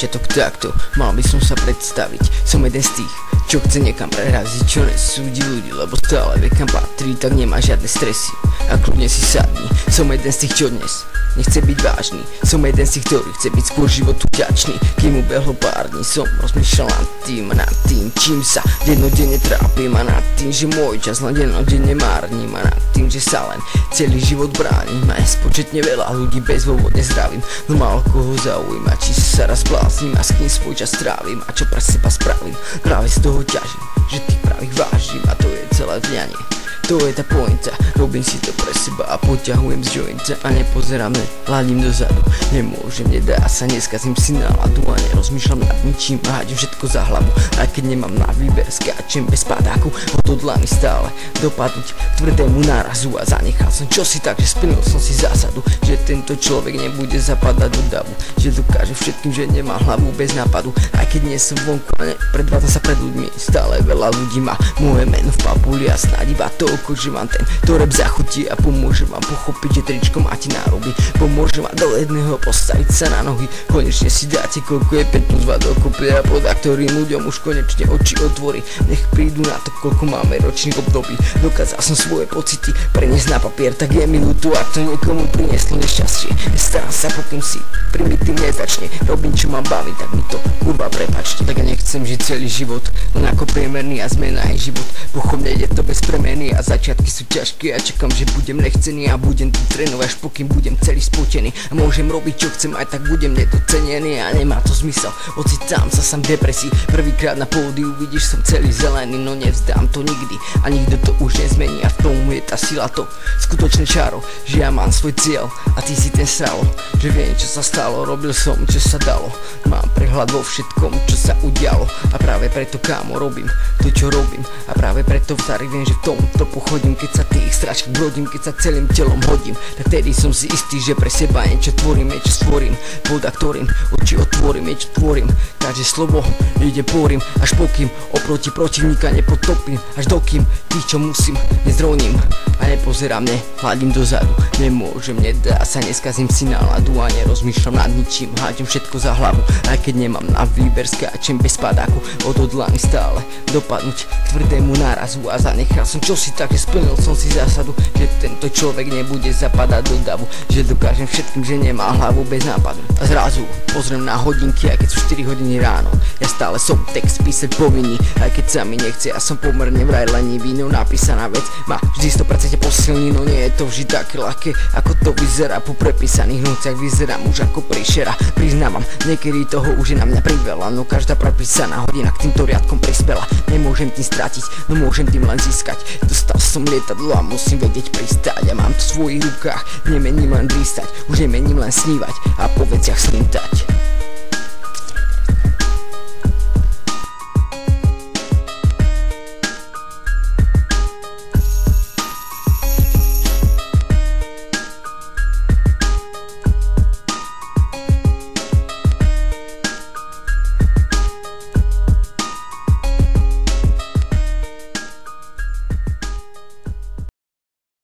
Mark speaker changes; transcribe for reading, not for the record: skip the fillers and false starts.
Speaker 1: začiatok takto, mal by som sa predstaviť. Som jeden z tých, čo chce niekam preraziť, čo nesúdi ľudí, lebo stále vie kam patrí, tak nemá žiadne stresy a kľudne si sadni. Som jeden z tých, čo dnes nechce byť vážny, som jeden z tých, ktorý chce byť skôr životu vďačný. Kým ubehlo pár dní, som rozmýšľal nad tým, čím sa dennodenne trápim, a nad tým, že môj čas len dennodenne márnim, a nad tým, že sa len celý život bránim. A nespočetne veľa ľudí bezôvodne zdravím, no málo koho zaujíma, či sa raz bláznim a s kým svoj čas trávim a čo pre seba spravím. Práve z toho ťažím, že tých pravých vážim, a to je celé vňanie. To je tá pointa, robím si to pre seba a poťahujem z jointa a nepozerám, hľadím dozadu. Nemôžem, nedá sa, neskazím si náladu a nerozmýšľam nad ničím a hádím všetko za hlavu. Aj keď nemám na výber, skáčem bez padáku, odhodlaný stále dopadnúť k tvrdému nárazu, a zanechal som čosi tak, že splnil som si zásadu, že tento človek nebude zapadať do davu, že dokáže všetkým, že nemá hlavu bez nápadu. Aj keď nie som vonku a nepredvádzam sa pred ľuďmi, stále veľa ľudí má moje meno v papuli a snáď iba toľko, že vám tento rap zachutí a pomôže vám pochopiť, že tričko máte náruby. Pomôže vám do jedného postaviť sa na nohy. Konečne si dáte, koľko je 5 plus 2 dokopy, a poda ktorým ľuďom už konečne oči otvorí. Nech prídu na to, koľko máme ročných období. Dokázal som svoje pocity preniesť na papier, tak je mi ľúto, ak to niekomu prinieslo nešťastie. Starám sa, pokým si primitívne začne robím, čo ma baví, tak mi to kurva prepačte. Tak ja nechcem žiť celý život len ako priemerný, a zmena je život. Pochopne je to bez premeny a začiatky sú ťažké, a čakám, že budem nechcený a budem tu trénovať, až pokým budem celý spotený. A môžem robiť čo chcem, aj tak budem nedocenený a nemá to zmysel. Ocitám sa sám v depresii, prvýkrát na pódiu vidíš, som celý zelený, no nevzdám to nikdy a nikto to už nezmení, a v tom je tá sila, to skutočné čaro, že ja mám svoj cieľ a ty si ten sralo, že viem, čo sa stalo, robil som, čo sa dalo, mám prehľad vo všetkom, čo sa udialo, a práve preto, kámo, robím to, čo robím, a práve preto vzári viem, že v tomto pochodím. Keď sa tých stráčky brodím, keď sa celým telom hodím, tak tedy som si istý, že pre seba niečo tvorím, niečo stvorím, poda ktorým oči otvorím, niečo tvorím, takže slovo ide porím, až pokým oproti protivníka nepotopím, až dokým tých, čo musím, nezroním a nepozerám, hľadím dozadu. Nemôžem, nedá sa, neskazím si náladu a nerozmýšľam nad ničím, hádím všetko za hlavu, aj keď nemám na výber, skáčem bez padáku, odhodlaný stále dopadnúť k tvrdému nárazu, a zanechal som čosi tak, že splnil som si zásadu, že tento človek nebude zapadať do davu, že dokážem všetkým, že nemá hlavu bez nápadu. A zrazu pozriem na hodinky, aj keď sú 4 hodiny ráno, ja stále som text písať povinný, aj keď sa mi nechce, ja som pomerne vraj lenivý, no napísaná vec ma vždy 100% posilní, no nie je to vždy také ľahké, ako to vyzerá. Po prepísaných nociach vyzerám už ako príšera, priznávam, niekedy toho už je na mňa priveľa, no každá prepísaná hodina k týmto riadkom prispela. Nemôžem tým stratiť, no môžem tým len získať. Dostal som lietadlo a musím vedieť pristáť, a mám to v svojich rukách, nemením len drístať, už nemením len snívať a po veciach slintať.